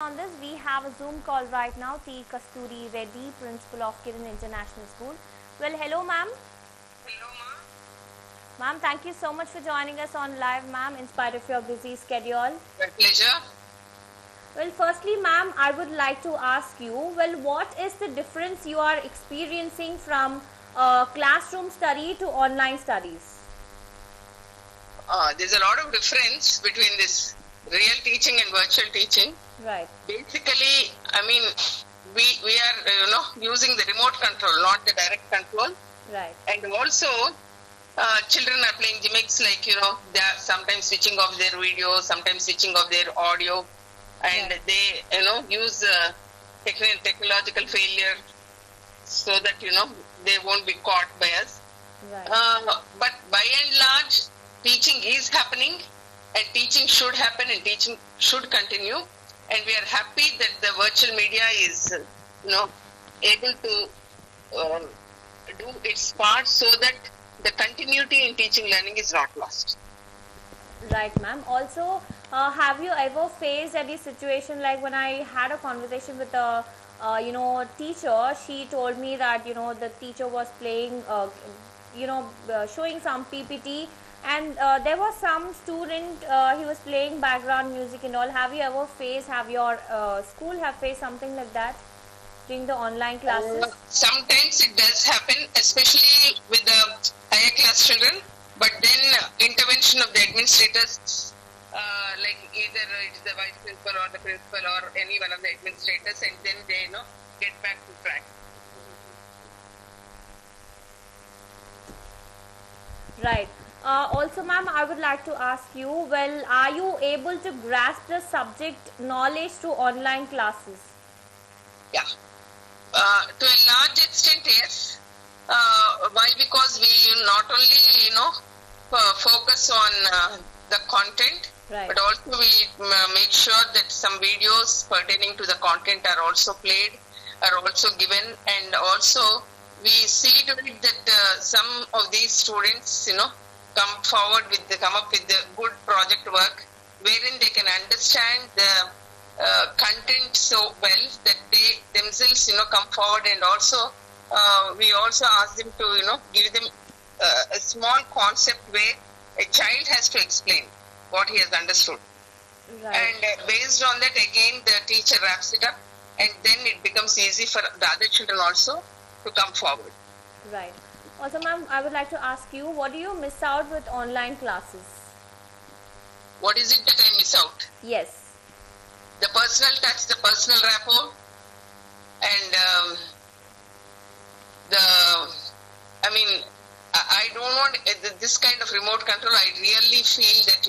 On this, we have a Zoom call right now. T. Kasturi Reddy, Principal of Kiran International School. Well, hello, ma'am. Hello, ma. Ma'am, thank you so much for joining us on live, ma'am, in spite of your busy schedule. My pleasure. Well, firstly, ma'am, I would like to ask you, well, what is the difference you are experiencing from classroom study to online studies? There's a lot of difference between this real teaching and virtual teaching. Right. Basically, I mean, we are using the remote control, not the direct control. Right. And also, children are playing gimmicks like they are sometimes switching off their video, sometimes switching off their audio, and Right. they use technological failure so that they won't be caught by us. Right. But by and large, teaching is happening, and teaching should happen, and teaching should continue. And we are happy that the virtual media is, able to do its part so that the continuity in teaching learning is not lost. Right, ma'am. Also, have you ever faced any situation like when I had a conversation with a, teacher? She told me that the teacher was playing, showing some PPT, and there was some student he was playing background music and all. Have you ever faced? Have your school have faced something like that during the online classes? Sometimes it does happen, especially with the higher class children. But then intervention of the administrators, like either it's the vice principal or the principal or any one of the administrators, and then they get back to track. Right. Also, ma'am, I would like to ask you, well, are you able to grasp the subject knowledge through online classes? Yeah. To a large extent, yes. Why? Because we not only focus on the content, Right. but also we make sure that some videos pertaining to the content are also played, are also given, and also we see to it that some of these students, come up with the good project work, wherein they can understand the content so well that they themselves, come forward, and also we also ask them to, give them a small concept where a child has to explain what he has understood. Right. And based on that, again, the teacher wraps it up, and then it becomes easy for the other children also to come forward. Right. Also, ma'am, I would like to ask you, what do you miss out with online classes? What is it that I miss out? Yes. The personal touch, the personal rapport, and I don't want this kind of remote control. I really feel that,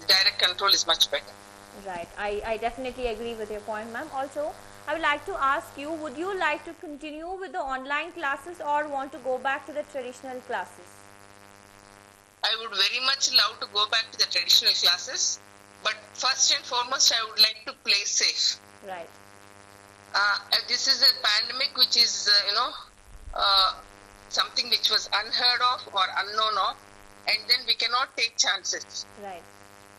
direct control is much better. Right. I definitely agree with your point, ma'am. Also, I would like to ask you, would you like to continue with the online classes or want to go back to the traditional classes? I would very much love to go back to the traditional classes, but first and foremost, I would like to play safe. Right. This is a pandemic which is, something which was unheard of or unknown of, and then we cannot take chances. Right.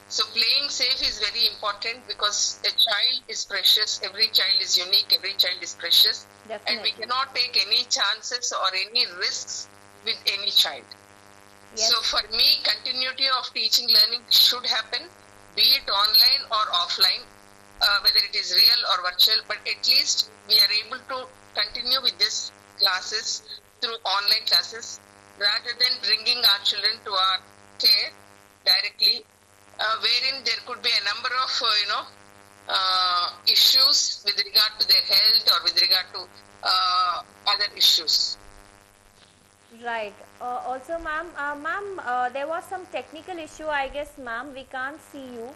So playing safe is very important because a child is precious, every child is unique, every child is precious, Definitely. and we cannot take any chances or any risks with any child. Yes. So for me, continuity of teaching learning should happen, be it online or offline, whether it is real or virtual, but at least we are able to continue with these classes through online classes rather than bringing our children to our care directly, wherein there could be a number of issues with regard to their health or with regard to other issues. Right. Also, ma'am, there was some technical issue, I guess, ma'am. We can't see you.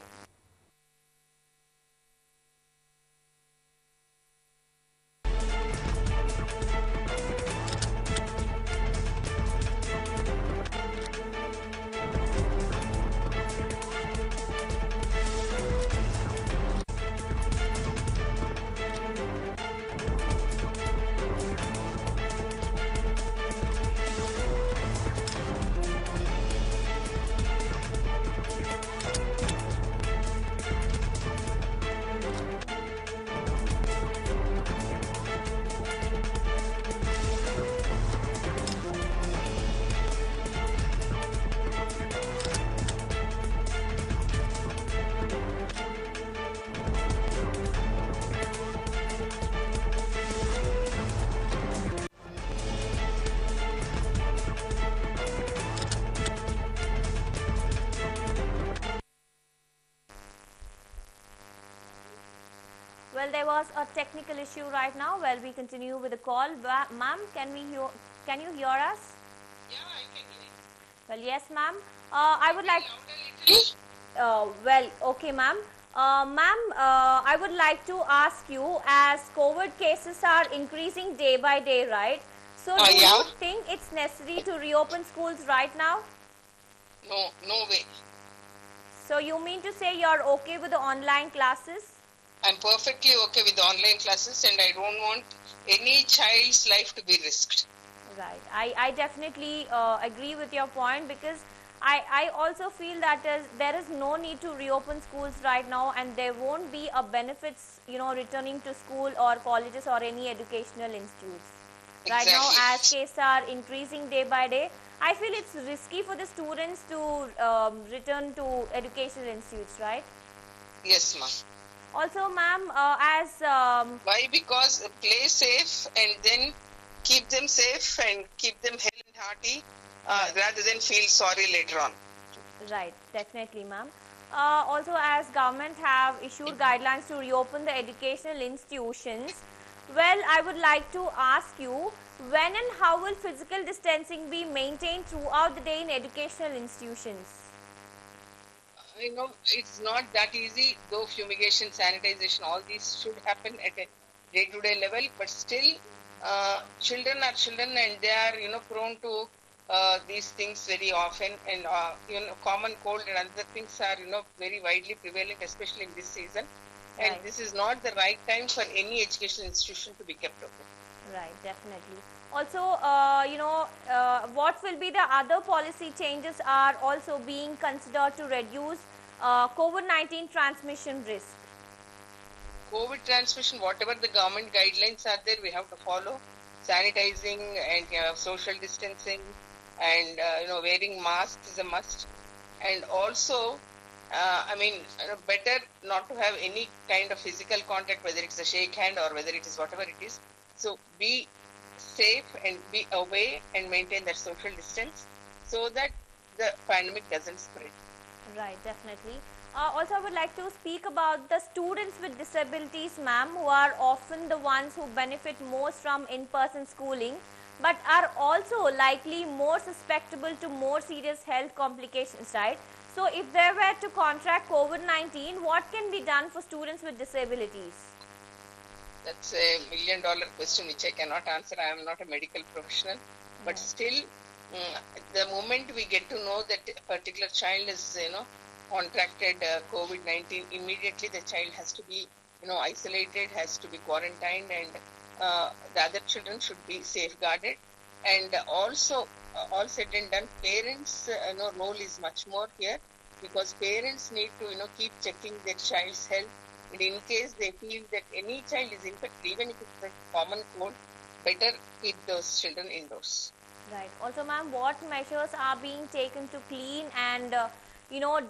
Well, there was a technical issue right now. Well, we continue with the call. Ma'am, can you hear us? Yeah, I can hear you. Well, yes, ma'am. I would like. Louder little. Well, okay, ma'am. Ma'am, I would like to ask you, as COVID cases are increasing day by day, right? So, do Yeah. you think it's necessary to reopen schools right now? No, no way. So, you mean to say you're okay with the online classes? I'm perfectly okay with the online classes, and I don't want any child's life to be risked. Right. I definitely agree with your point, because I also feel that there is no need to reopen schools right now, and there won't be a benefits, returning to school or colleges or any educational institutes. Right now, Exactly. as cases are increasing day by day, I feel it's risky for the students to return to educational institutes, right? Yes, ma'am. Also, ma'am, as Why? Because play safe and then keep them safe and keep them healthy and hearty, rather than feel sorry later on. right, definitely, ma'am. Also, as government have issued guidelines to reopen the educational institutions, well, I would like to ask you, when and how will physical distancing be maintained throughout the day in educational institutions? It's not that easy, though fumigation, sanitization, all these should happen at a day-to-day level, but still, children are children, and they are, prone to these things very often, and, common cold and other things are, very widely prevalent, especially in this season. And Right. this is not the right time for any educational institution to be kept open. Right, definitely. Also, what will be the other policy changes are also being considered to reduce COVID-19 transmission risk? COVID transmission, whatever the government guidelines are there, we have to follow. Sanitizing and social distancing, and wearing masks is a must. And also, better not to have any kind of physical contact, whether it's a shake hand or whether it is whatever it is. So be safe and be away and maintain that social distance so that the pandemic doesn't spread. Right, definitely. Also, I would like to speak about the students with disabilities, ma'am, who are often the ones who benefit most from in-person schooling, but are also likely more susceptible to more serious health complications, right? So, if they were to contract COVID-19, what can be done for students with disabilities? That's a million-dollar question which I cannot answer. I am not a medical professional, but Right. still, the moment we get to know that a particular child is, contracted COVID-19, immediately the child has to be, isolated, has to be quarantined, and the other children should be safeguarded. And also, all said and done, parents' role is much more here, because parents need to, keep checking their child's health. And in case they feel that any child is infected, even if it's a common cold, better keep those children indoors. Right. Also, ma'am, what measures are being taken to clean and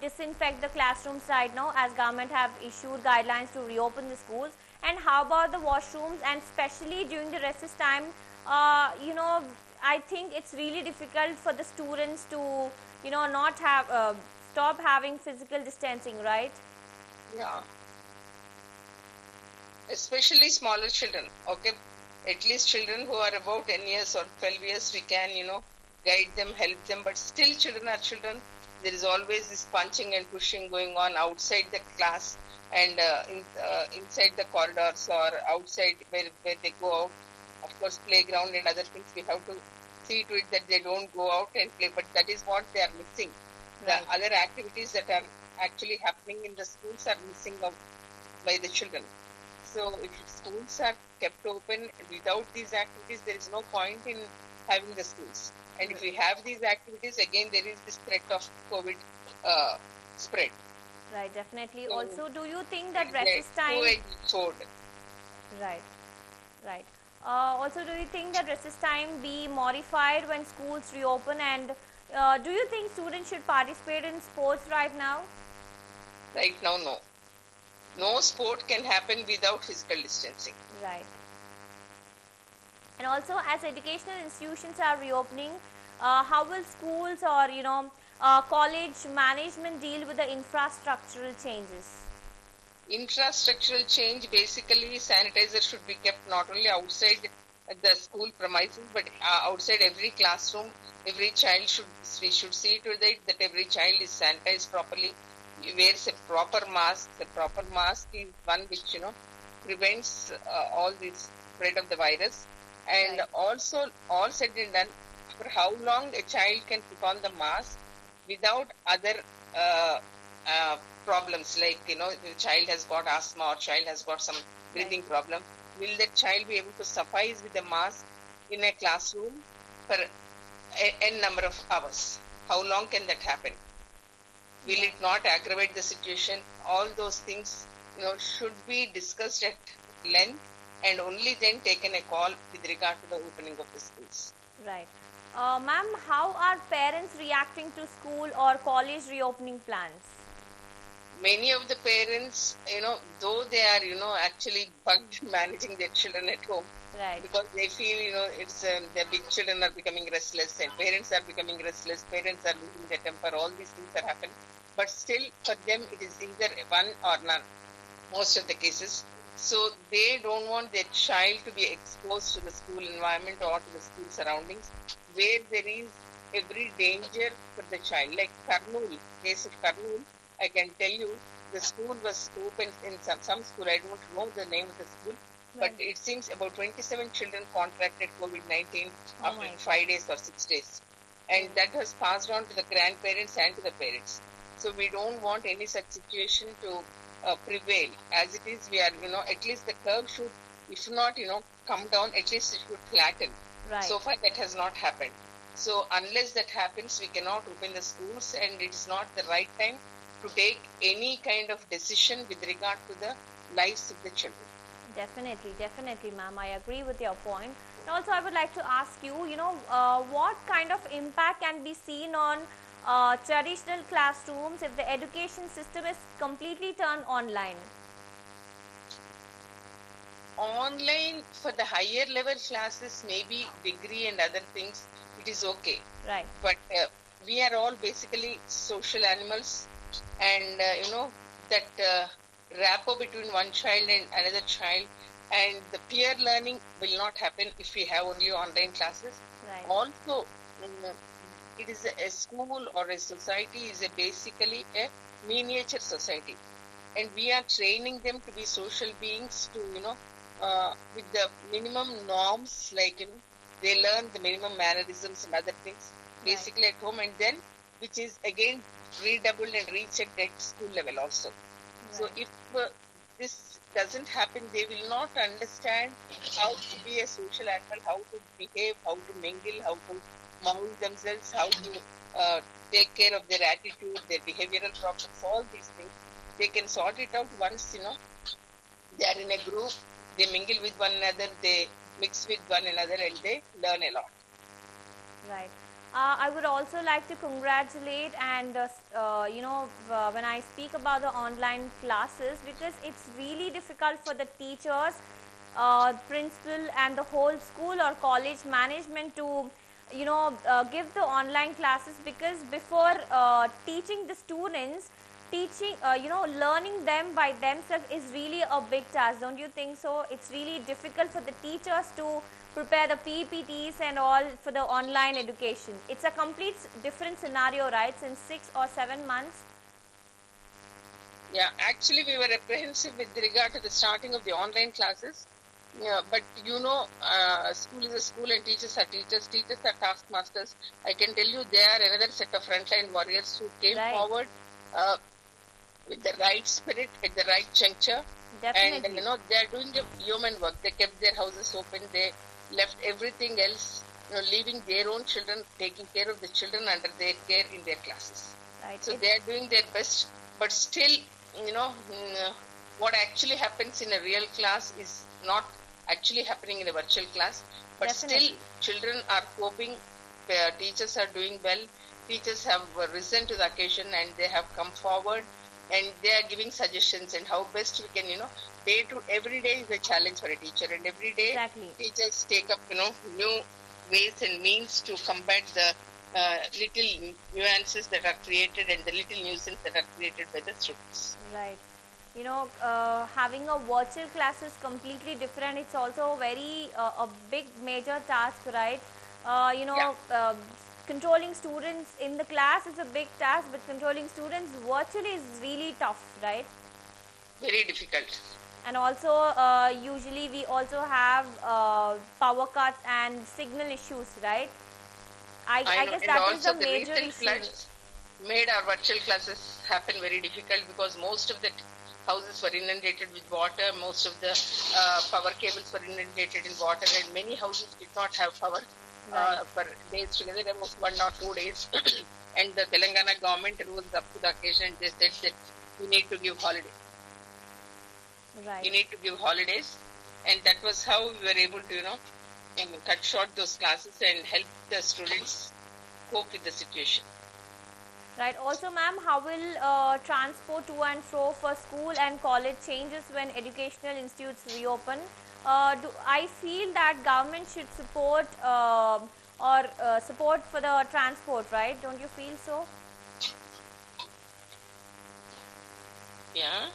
disinfect the classrooms right now, as government have issued guidelines to reopen the schools? And how about the washrooms, and especially during the recess time? I think it's really difficult for the students to not have stop having physical distancing, right? Yeah. Especially smaller children, okay? At least children who are about 10 years or 12 years, we can, guide them, help them. But still, children are children. There is always this punching and pushing going on outside the class, and inside the corridors, or outside where they go out. Of course, playground and other things, we have to see to it that they don't go out and play. But that is what they are missing. Right. The other activities that are actually happening in the schools are missing out by the children. So if schools are kept open without these activities, there is no point in having the schools. And if we have these activities, again, there is this threat of COVID spread. Right, definitely. So, also, do you think that it's recess a time? two-edged sword. Right, right. Also, do you think that recess time be modified when schools reopen? And do you think students should participate in sports right now? Right now, no. No sport can happen without physical distancing. Right. And also, as educational institutions are reopening, how will schools or college management deal with the infrastructural changes? Infrastructural change, basically sanitizer should be kept not only outside the school premises but outside every classroom. Every child we should see to it that every child is sanitized properly, wears a proper mask. The proper mask is one which prevents all this spread of the virus. And Right. also, all said and done, for how long a child can put on the mask without other uh, uh, problems, like the child has got asthma or child has got some breathing Right. problem, will that child be able to suffice with the mask in a classroom for n number of hours? How long can that happen? Will Right. it not aggravate the situation? All those things should be discussed at length, and only then taken a call with regard to the opening of the schools. Right. Ma'am, how are parents reacting to school or college reopening plans? Many of the parents, though they are, actually bugged managing their children at home, Right. because they feel, it's their big children are becoming restless and parents are becoming restless, parents are losing their temper, all these things are happening. But still, for them, it is either one or none, most of the cases. So they don't want their child to be exposed to the school environment or to the school surroundings where there is every danger for the child. Like Kurnool, case of Kurnool, I can tell you the school was open in some school. I don't know the name of the school, but Right. it seems about 27 children contracted COVID-19 Oh after my God. 5 days or 6 days. And that was passed on to the grandparents and to the parents. So we don't want any such situation to prevail. As it is, we are, at least the curve should, if not, come down, at least it should flatten. Right. So far, that has not happened. So unless that happens, we cannot open the schools, and it is not the right time to take any kind of decision with regard to the lives of the children. Definitely, ma'am. I agree with your point. And also, I would like to ask you, what kind of impact can be seen on traditional classrooms if the education system is completely turned online? Online for the higher level classes, maybe degree and other things, it is okay. Right. But we are all basically social animals, and that rapport between one child and another child, and the peer learning will not happen if we have only online classes. Right. Also, it is a school or a society is basically a miniature society, and we are training them to be social beings to with the minimum norms, like they learn the minimum mannerisms and other things basically at home, and then which is again redoubled and rechecked at school level also. So Right. if this doesn't happen, they will not understand how to be a social animal, how to behave, how to mingle, how to mould themselves, how to take care of their attitude, their behavioral problems, all these things. They can sort it out once, they are in a group, they mingle with one another, they mix with one another, and they learn a lot. Right. I would also like to congratulate and when I speak about the online classes, because it's really difficult for the teachers, principal and the whole school or college management to give the online classes, because before teaching the students, learning them by themselves is really a big task, don't you think so? It's really difficult for the teachers to prepare the PPTs and all for the online education. It's a complete different scenario, right? Since 6 or 7 months. Yeah, actually, we were apprehensive with regard to the starting of the online classes. Yeah, but school is a school and teachers are teachers. Teachers are taskmasters. I can tell you they are another set of frontline warriors who came Right. forward with the right spirit at the right juncture. Definitely. And they are doing the human work. They kept their houses open. They left everything else, leaving their own children, taking care of the children under their care in their classes. Right. So they are doing their best, but still, what actually happens in a real class is not actually happening in a virtual class. But Definitely. still, children are coping. Teachers are doing well. Teachers have risen to the occasion, and they have come forward, and they are giving suggestions and how best we can, every day is a challenge for a teacher, and every day Exactly. teachers take up, new ways and means to combat the little nuances that are created and the little nuisance that are created by the students. Right. having a virtual class is completely different. It's also very a big major task, right? uh, you Yeah, know uh, Controlling students in the class is a big task, but controlling students virtually is really tough, right? very difficult. And also usually we also have power cuts and signal issues, right? I I know, guess and that is also the the major recent issue. floods made our virtual classes happen very difficult because most of the houses were inundated with water. Most of the power cables were inundated in water, and many houses did not have power Right. for days together, almost 1 or 2 days. And the Telangana government rose up to the occasion. They said that we need to give holiday. Right. We need to give holidays, and that was how we were able to, cut short those classes and help the students cope with the situation. Right. Also, ma'am, how will transport to and fro for school and college changes when educational institutes reopen? I feel that government should support or support for the transport, right? Don't you feel so? Yeah,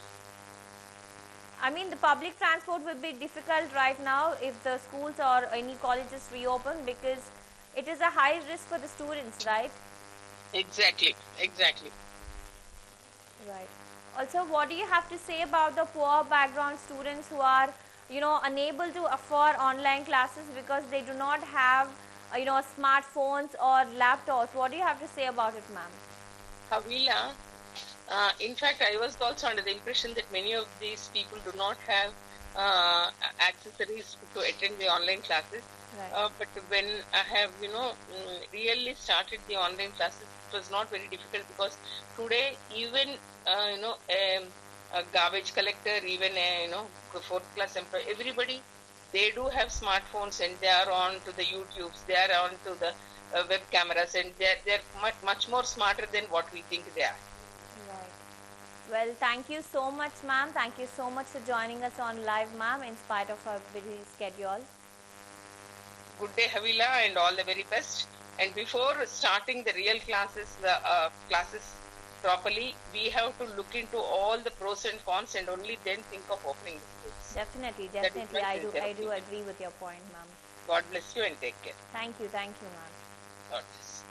I mean, the public transport will be difficult right now if the schools or any colleges reopen, because it is a high risk for the students, right? exactly, exactly. Right. Also, what do you have to say about the poor background students who are, unable to afford online classes because they do not have, smartphones or laptops? What do you have to say about it, ma'am? Havila, in fact, I was also under the impression that many of these people do not have accessories to attend the online classes. Right. But when I have, really started the online classes, it was not very difficult because today even, a garbage collector, even the fourth class employee, everybody, they do have smartphones and they are on to the YouTubes, they are on to the web cameras, and they're much more smarter than what we think they are. Right. Well, thank you so much, ma'am. Thank you so much for joining us on live, ma'am, in spite of our busy schedule. Good day, Havila, and all the very best. And before starting the real classes, the classes properly, we have to look into all the pros and cons, and only then think of opening the schools. Definitely, That is definitely. my I do, sincere I do opinion. agree with your point, ma'am. God bless you and take care. Thank you, ma'am. God bless.